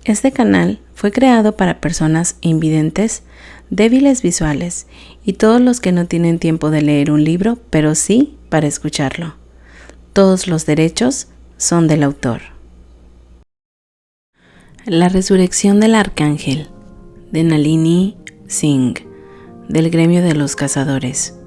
Este canal fue creado para personas invidentes, débiles visuales y todos los que no tienen tiempo de leer un libro, pero sí para escucharlo. Todos los derechos son del autor. La resurrección del arcángel, de Nalini Singh, del gremio de los cazadores.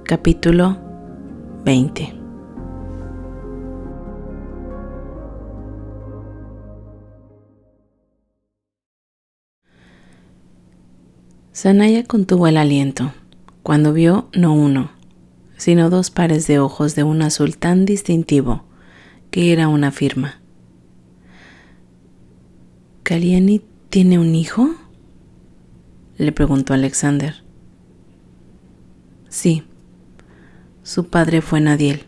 Capítulo 20. Sanaya contuvo el aliento cuando vio no uno, sino dos pares de ojos de un azul tan distintivo que era una firma. ¿Kalyani tiene un hijo?, le preguntó Alexander. Sí, su padre fue Nadiel,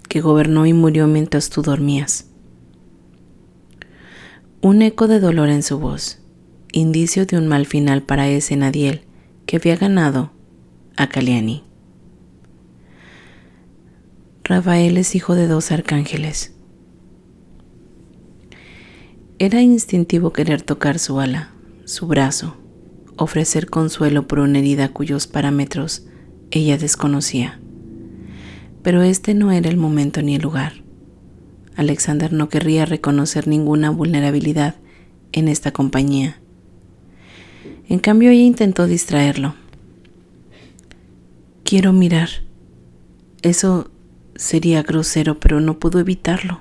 que gobernó y murió mientras tú dormías. Un eco de dolor en su voz, indicio de un mal final para ese Nadiel que había ganado a Kalyani. Rafael es hijo de 2 arcángeles. Era instintivo querer tocar su ala, su brazo, ofrecer consuelo por una herida cuyos parámetros ella desconocía. Pero este no era el momento ni el lugar. Alexander no querría reconocer ninguna vulnerabilidad en esta compañía. En cambio, ella intentó distraerlo. Quiero mirar. Eso sería grosero, pero no pudo evitarlo.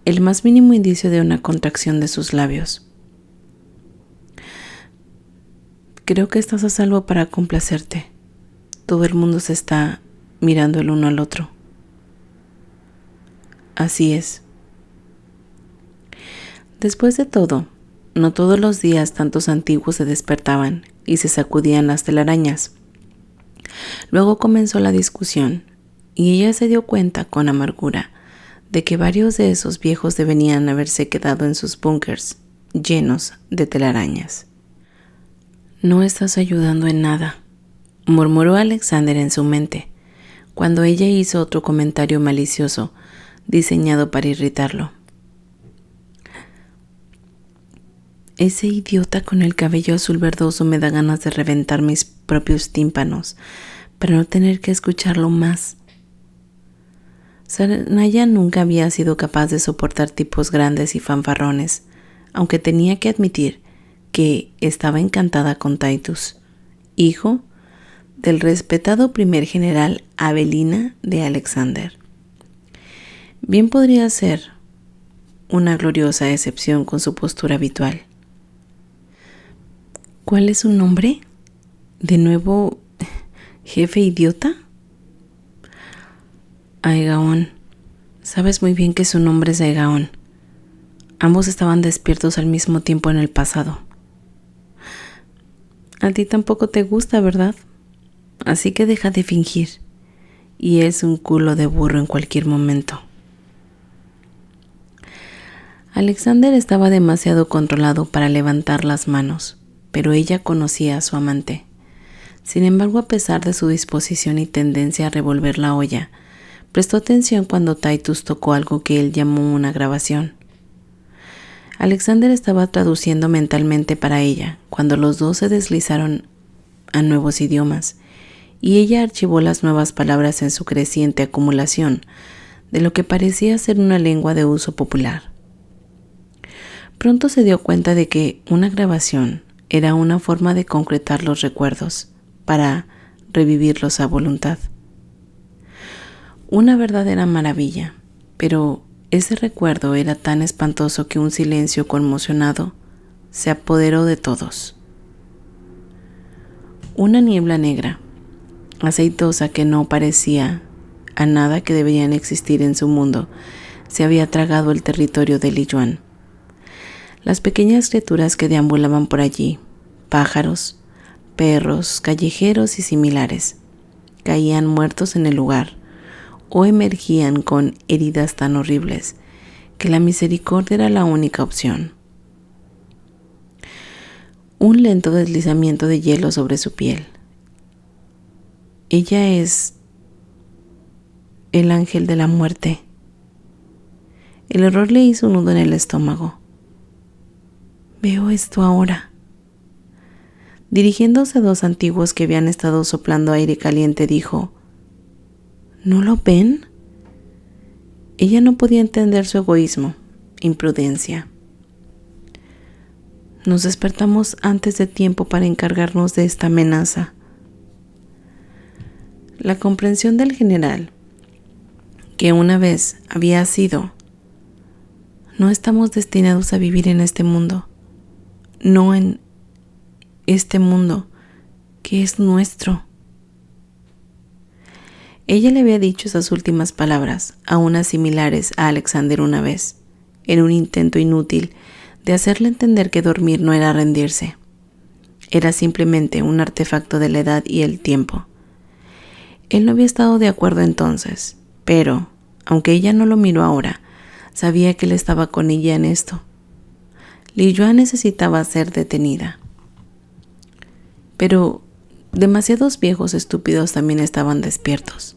El más mínimo indicio de una contracción de sus labios. Creo que estás a salvo para complacerte. Todo el mundo se está mirando el uno al otro. Así es. Después de todo, no todos los días tantos antiguos se despertaban y se sacudían las telarañas. Luego comenzó la discusión y ella se dio cuenta con amargura de que varios de esos viejos deberían haberse quedado en sus búnkers llenos de telarañas. No estás ayudando en nada, murmuró Alexander en su mente, cuando ella hizo otro comentario malicioso diseñado para irritarlo. Ese idiota con el cabello azul verdoso me da ganas de reventar mis propios tímpanos para no tener que escucharlo más. Sanaya nunca había sido capaz de soportar tipos grandes y fanfarrones, aunque tenía que admitir que estaba encantada con Titus, hijo del respetado primer general Avelina de Alexander. Bien podría ser una gloriosa excepción con su postura habitual. ¿Cuál es su nombre? ¿De nuevo, jefe idiota? Aegaón. Sabes muy bien que su nombre es Aegaón. Ambos estaban despiertos al mismo tiempo en el pasado. A ti tampoco te gusta, ¿verdad? Así que deja de fingir. Y es un culo de burro en cualquier momento. Alexander estaba demasiado controlado para levantar las manos, pero ella conocía a su amante. Sin embargo, a pesar de su disposición y tendencia a revolver la olla, prestó atención cuando Titus tocó algo que él llamó una grabación. Alexander estaba traduciendo mentalmente para ella cuando los dos se deslizaron a nuevos idiomas, y ella archivó las nuevas palabras en su creciente acumulación de lo que parecía ser una lengua de uso popular. Pronto se dio cuenta de que una grabación era una forma de concretar los recuerdos para revivirlos a voluntad. Una verdadera maravilla, pero ese recuerdo era tan espantoso que un silencio conmocionado se apoderó de todos. Una niebla negra, aceitosa que no parecía a nada que deberían existir en su mundo, se había tragado el territorio de Li Yuan. Las pequeñas criaturas que deambulaban por allí, pájaros, perros, callejeros y similares, caían muertos en el lugar o emergían con heridas tan horribles que la misericordia era la única opción. Un lento deslizamiento de hielo sobre su piel. Ella es el ángel de la muerte. El horror le hizo un nudo en el estómago. Veo esto ahora. Dirigiéndose a dos antiguos que habían estado soplando aire caliente, dijo: ¿No lo ven? Ella no podía entender su egoísmo, imprudencia. Nos despertamos antes de tiempo para encargarnos de esta amenaza. La comprensión del general, que una vez había sido: no estamos destinados a vivir en este mundo, no en este mundo que es nuestro. Ella le había dicho esas últimas palabras a unas similares a Alexander una vez, en un intento inútil de hacerle entender que dormir no era rendirse. Era simplemente un artefacto de la edad y el tiempo. Él no había estado de acuerdo entonces, pero, aunque ella no lo miró ahora, sabía que él estaba con ella en esto. Li Yuan necesitaba ser detenida. Pero demasiados viejos estúpidos también estaban despiertos.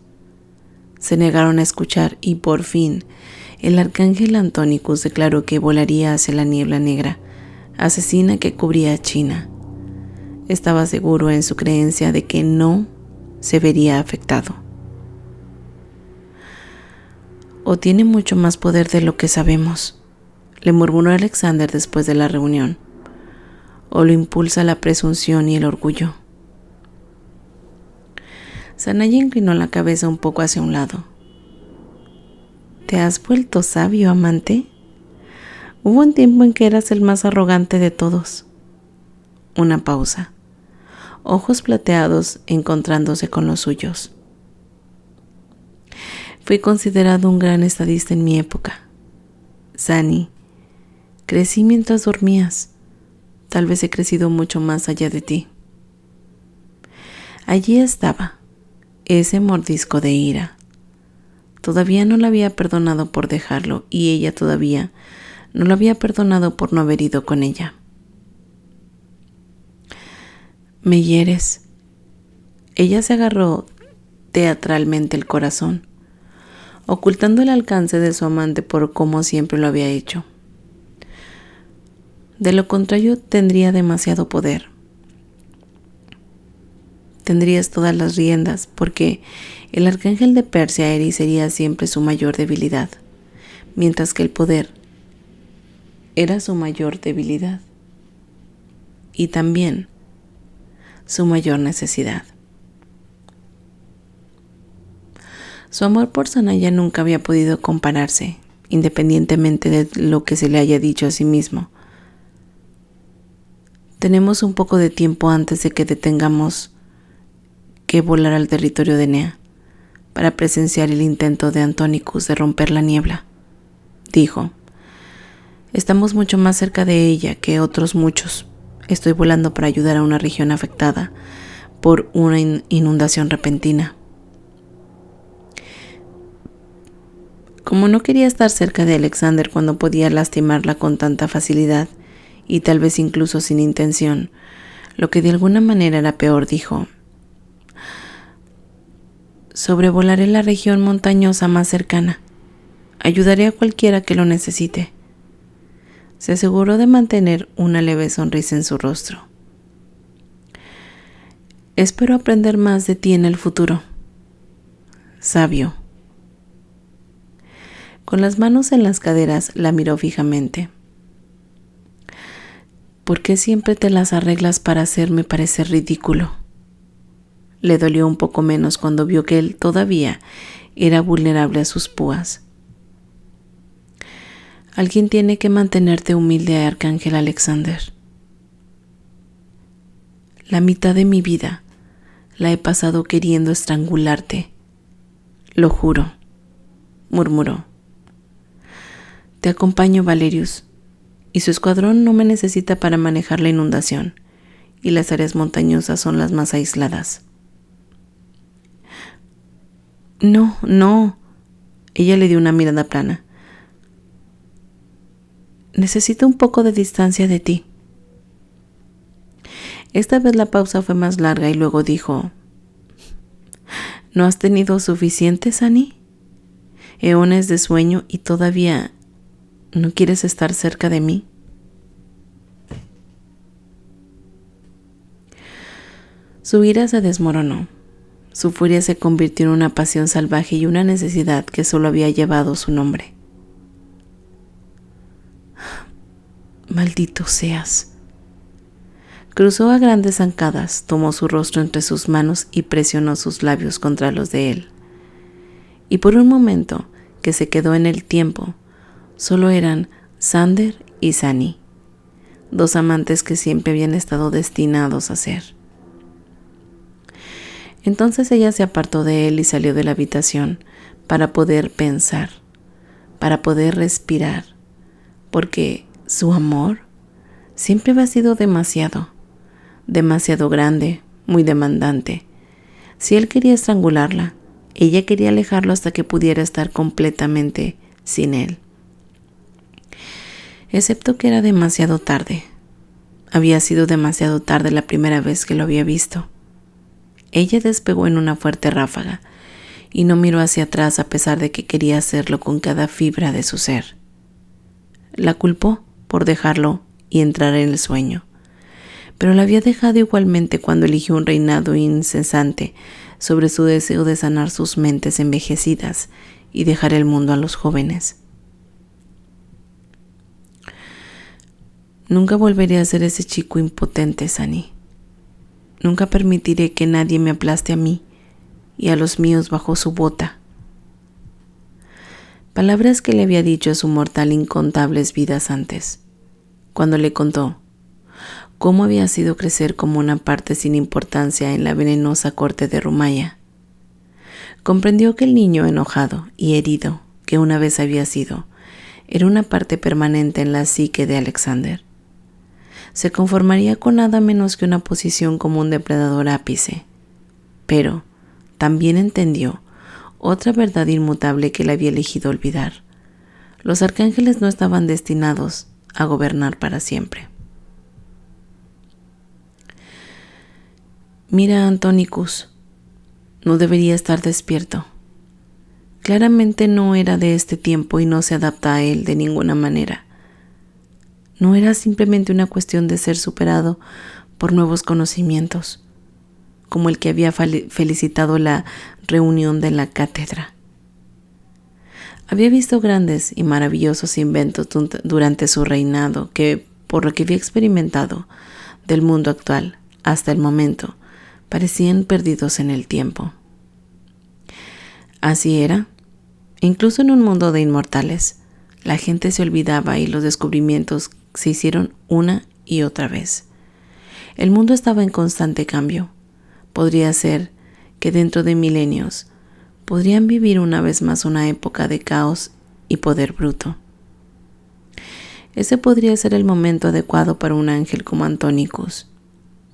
Se negaron a escuchar y por fin el arcángel Antonicus declaró que volaría hacia la niebla negra, asesina que cubría a China. Estaba seguro en su creencia de que no se vería afectado. O tiene mucho más poder de lo que sabemos, le murmuró Alexander después de la reunión. O lo impulsa la presunción y el orgullo. Sanaya inclinó la cabeza un poco hacia un lado. ¿Te has vuelto sabio, amante? Hubo un tiempo en que eras el más arrogante de todos. Una pausa. Ojos plateados encontrándose con los suyos. Fui considerado un gran estadista en mi época. Sani, crecí mientras dormías. Tal vez he crecido mucho más allá de ti. Allí estaba, ese mordisco de ira. Todavía no la había perdonado por dejarlo y ella todavía no lo había perdonado por no haber ido con ella. Me hieres. Ella se agarró teatralmente el corazón, ocultando el alcance de su amante por como siempre lo había hecho. De lo contrario, tendría demasiado poder. Tendrías todas las riendas, porque el arcángel de Persia Eri sería siempre su mayor debilidad, mientras que el poder era su mayor debilidad y también su mayor necesidad. Su amor por Sanaya nunca había podido compararse, independientemente de lo que se le haya dicho a sí mismo. Tenemos un poco de tiempo antes de que tengamos que volar al territorio de Nea para presenciar el intento de Antonicus de romper la niebla, dijo. Estamos mucho más cerca de ella que otros muchos. Estoy volando para ayudar a una región afectada por una inundación repentina. Como no quería estar cerca de Alexander cuando podía lastimarla con tanta facilidad, y tal vez incluso sin intención, lo que de alguna manera era peor, dijo: sobrevolaré la región montañosa más cercana. Ayudaré a cualquiera que lo necesite. Se aseguró de mantener una leve sonrisa en su rostro. Espero aprender más de ti en el futuro. Sabio. Con las manos en las caderas la miró fijamente. ¿Por qué siempre te las arreglas para hacerme parecer ridículo? Le dolió un poco menos cuando vio que él todavía era vulnerable a sus púas. Alguien tiene que mantenerte humilde, Arcángel Alexander. La mitad de mi vida la he pasado queriendo estrangularte. Lo juro, murmuró. Te acompaño, Valerius, y su escuadrón no me necesita para manejar la inundación, y las áreas montañosas son las más aisladas. No. Ella le dio una mirada plana. Necesito un poco de distancia de ti. Esta vez la pausa fue más larga y luego dijo: ¿No has tenido suficiente, Sani? Eones de sueño y todavía ¿No quieres estar cerca de mí? Su ira se desmoronó. Su furia se convirtió en una pasión salvaje y una necesidad que solo había llevado su nombre. Maldito seas. Cruzó a grandes zancadas, tomó su rostro entre sus manos y presionó sus labios contra los de él. Y por un momento, que se quedó en el tiempo, solo eran Xander y Sunny, dos amantes que siempre habían estado destinados a ser. Entonces ella se apartó de él y salió de la habitación para poder pensar, para poder respirar, porque su amor siempre había sido demasiado grande, muy demandante. Si él quería estrangularla, ella quería alejarlo hasta que pudiera estar completamente sin él. Excepto que era demasiado tarde. Había sido demasiado tarde la primera vez que lo había visto. Ella despegó en una fuerte ráfaga y no miró hacia atrás a pesar de que quería hacerlo con cada fibra de su ser. La culpó por dejarlo y entrar en el sueño, pero la había dejado igualmente cuando eligió un reinado incesante sobre su deseo de sanar sus mentes envejecidas y dejar el mundo a los jóvenes. Nunca volveré a ser ese chico impotente, Sunny. Nunca permitiré que nadie me aplaste a mí y a los míos bajo su bota. Palabras que le había dicho a su mortal incontables vidas antes, cuando le contó cómo había sido crecer como una parte sin importancia en la venenosa corte de Rumaya. Comprendió que el niño enojado y herido que una vez había sido era una parte permanente en la psique de Alexander. Se conformaría con nada menos que una posición como un depredador ápice, pero también entendió otra verdad inmutable que le había elegido olvidar. Los arcángeles no estaban destinados a gobernar para siempre. Mira, Antonicus, no debería estar despierto. Claramente no era de este tiempo y no se adapta a él de ninguna manera. No era simplemente una cuestión de ser superado por nuevos conocimientos, como el que había felicitado la reunión de la cátedra. Había visto grandes y maravillosos inventos durante su reinado que, por lo que había experimentado del mundo actual hasta el momento, parecían perdidos en el tiempo. Así era, incluso en un mundo de inmortales, la gente se olvidaba y los descubrimientos se hicieron una y otra vez. El mundo estaba en constante cambio. Podría ser que dentro de milenios podrían vivir una vez más una época de caos y poder bruto. Ese podría ser el momento adecuado para un ángel como Antonicus.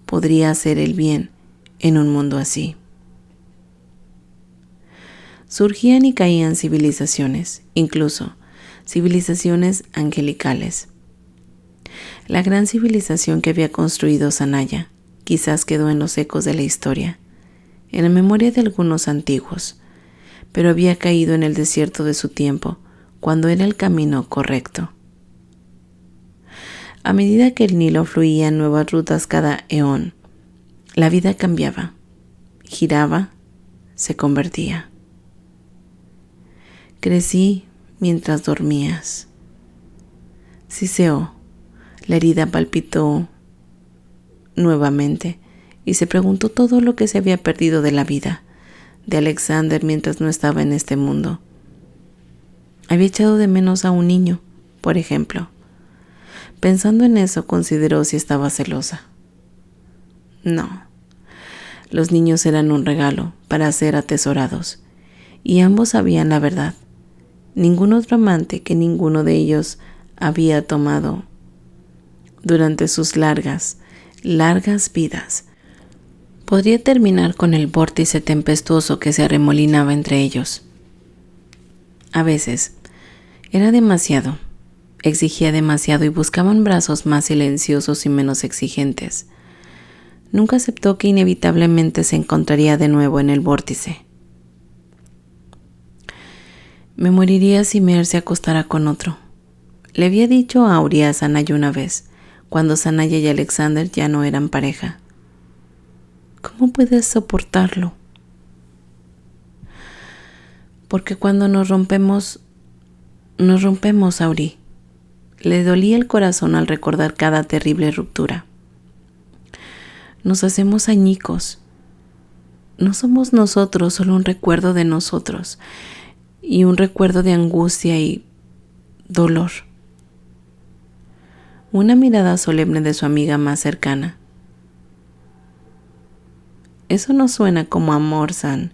Podría hacer el bien en un mundo así. Surgían y caían civilizaciones, incluso civilizaciones angelicales. La gran civilización que había construido Sanaya quizás quedó en los ecos de la historia, en la memoria de algunos antiguos, pero había caído en el desierto de su tiempo cuando era el camino correcto. A medida que el Nilo fluía en nuevas rutas cada eón, la vida cambiaba, giraba, se convertía. Crecí mientras dormías. Siseó. La herida palpitó nuevamente y se preguntó todo lo que se había perdido de la vida de Alexander mientras no estaba en este mundo. Había echado de menos a un niño, por ejemplo. Pensando en eso, consideró si estaba celosa. No. Los niños eran un regalo para ser atesorados, y ambos sabían la verdad. Ningún otro amante que ninguno de ellos había tomado durante sus largas vidas podría terminar con el vórtice tempestuoso que se arremolinaba entre ellos. A veces era demasiado, exigía demasiado y buscaban brazos más silenciosos y menos exigentes. Nunca aceptó que inevitablemente se encontraría de nuevo en el vórtice. Me moriría si Mer se acostara con otro, Le había dicho a Auri a Sanaya una vez, cuando Sanaya y Alexander ya no eran pareja. ¿Cómo puedes soportarlo? Porque cuando nos rompemos, Auri. Le dolía el corazón al recordar cada terrible ruptura. Nos hacemos añicos. No somos nosotros, solo un recuerdo de nosotros, y un recuerdo de angustia y dolor. Una mirada solemne de su amiga más cercana. Eso no suena como amor, San.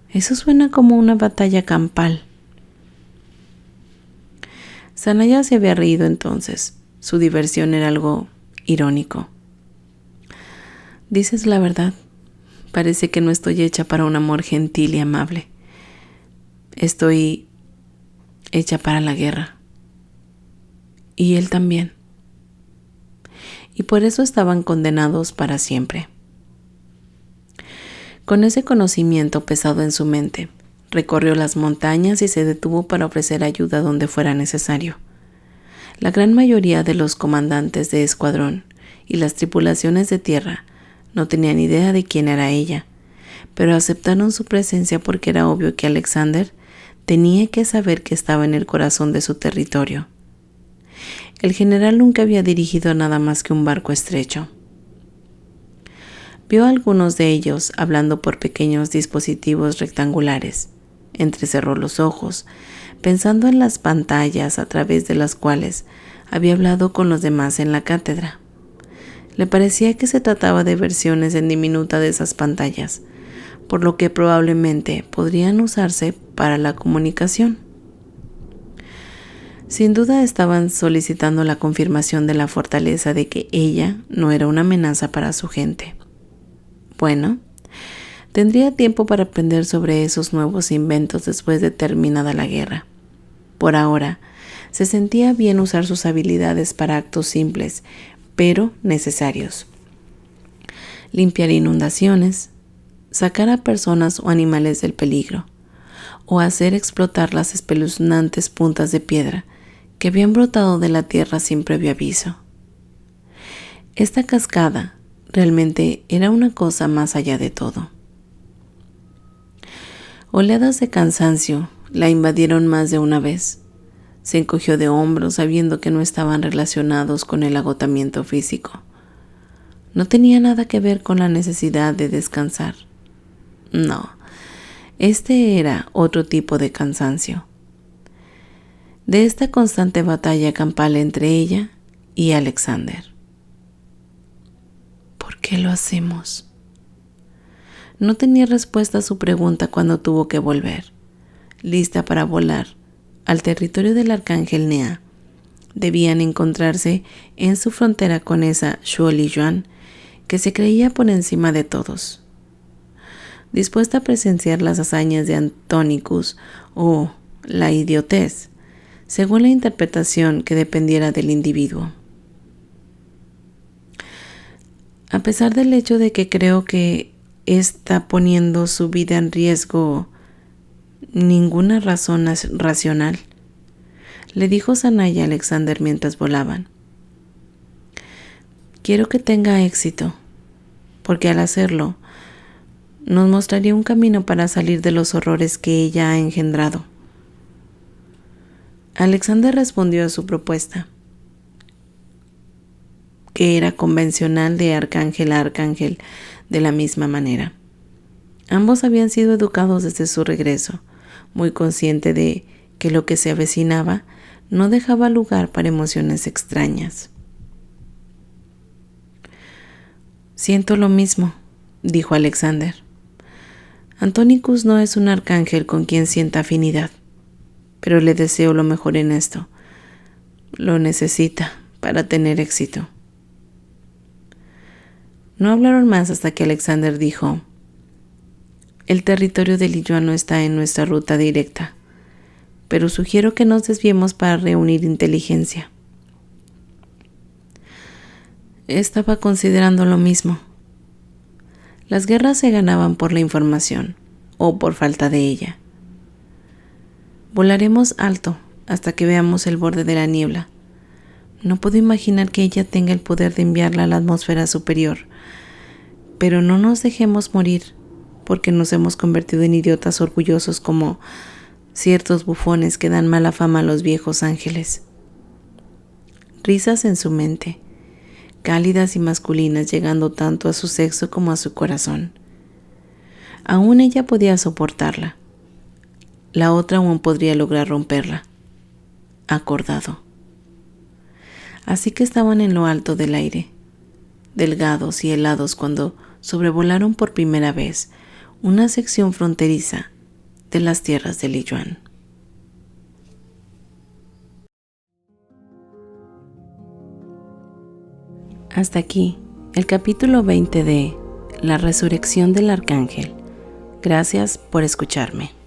Eso suena como una batalla campal. Sanaya se había reído entonces. Su diversión era algo irónico. Dices la verdad. Parece que no estoy hecha para un amor gentil y amable. Estoy hecha para la guerra. Y él también. Y por eso estaban condenados para siempre. Con ese conocimiento pesado en su mente, recorrió las montañas y se detuvo para ofrecer ayuda donde fuera necesario. La gran mayoría de los comandantes de escuadrón y las tripulaciones de tierra no tenían idea de quién era ella, pero aceptaron su presencia porque era obvio que Alexander tenía que saber que estaba en el corazón de su territorio. El general nunca había dirigido nada más que un barco estrecho. Vio a algunos de ellos hablando por pequeños dispositivos rectangulares. Entrecerró los ojos, pensando en las pantallas a través de las cuales había hablado con los demás en la cátedra. Le parecía que se trataba de versiones en diminuta de esas pantallas, por lo que probablemente podrían usarse para la comunicación. Sin duda estaban solicitando la confirmación de la fortaleza de que ella no era una amenaza para su gente. Bueno, tendría tiempo para aprender sobre esos nuevos inventos después de terminada la guerra. Por ahora, se sentía bien usar sus habilidades para actos simples, pero necesarios. Limpiar inundaciones, sacar a personas o animales del peligro, o hacer explotar las espeluznantes puntas de piedra que habían brotado de la tierra sin previo aviso. Esta cascada realmente era una cosa más allá de todo. Oleadas de cansancio la invadieron más de una vez. Se encogió de hombros sabiendo que no estaban relacionados con el agotamiento físico. No tenía nada que ver con la necesidad de descansar. No, este era otro tipo de cansancio. De esta constante batalla campal entre ella y Alexander. ¿Por qué lo hacemos? No tenía respuesta a su pregunta cuando tuvo que volver, lista para volar al territorio del arcángel Nea. Debían encontrarse en su frontera con esa Shuo Liyuan que se creía por encima de todos. Dispuesta a presenciar las hazañas de Antonicus o la idiotez, según la interpretación que dependiera del individuo. A pesar del hecho de que creo que está poniendo su vida en riesgo, ninguna razón racional, le dijo Sanaya a Alexander mientras volaban. Quiero que tenga éxito, porque al hacerlo, nos mostraría un camino para salir de los horrores que ella ha engendrado. Alexander respondió a su propuesta, que era convencional de arcángel a arcángel de la misma manera. Ambos habían sido educados desde su regreso, muy consciente de que lo que se avecinaba no dejaba lugar para emociones extrañas. Siento lo mismo, dijo Alexander. Antonicus no es un arcángel con quien sienta afinidad, pero le deseo lo mejor en esto. Lo necesita para tener éxito. No hablaron más hasta que Alexander dijo: el territorio de Liyuan no está en nuestra ruta directa, pero sugiero que nos desviemos para reunir inteligencia. Estaba considerando lo mismo. Las guerras se ganaban por la información o por falta de ella. Volaremos alto hasta que veamos el borde de la niebla, No puedo imaginar que ella tenga el poder de enviarla a la atmósfera superior. Pero no nos dejemos morir, porque nos hemos convertido en idiotas orgullosos como ciertos bufones que dan mala fama a los viejos ángeles. Risas en su mente, cálidas y masculinas, llegando tanto a su sexo como a su corazón. Aún ella podía soportarla. La otra aún podría lograr romperla. Acordado. Así que estaban en lo alto del aire, delgados y helados, cuando sobrevolaron por primera vez una sección fronteriza de las tierras de Liyuan. Hasta aquí el capítulo 20 de La resurrección del arcángel. Gracias por escucharme.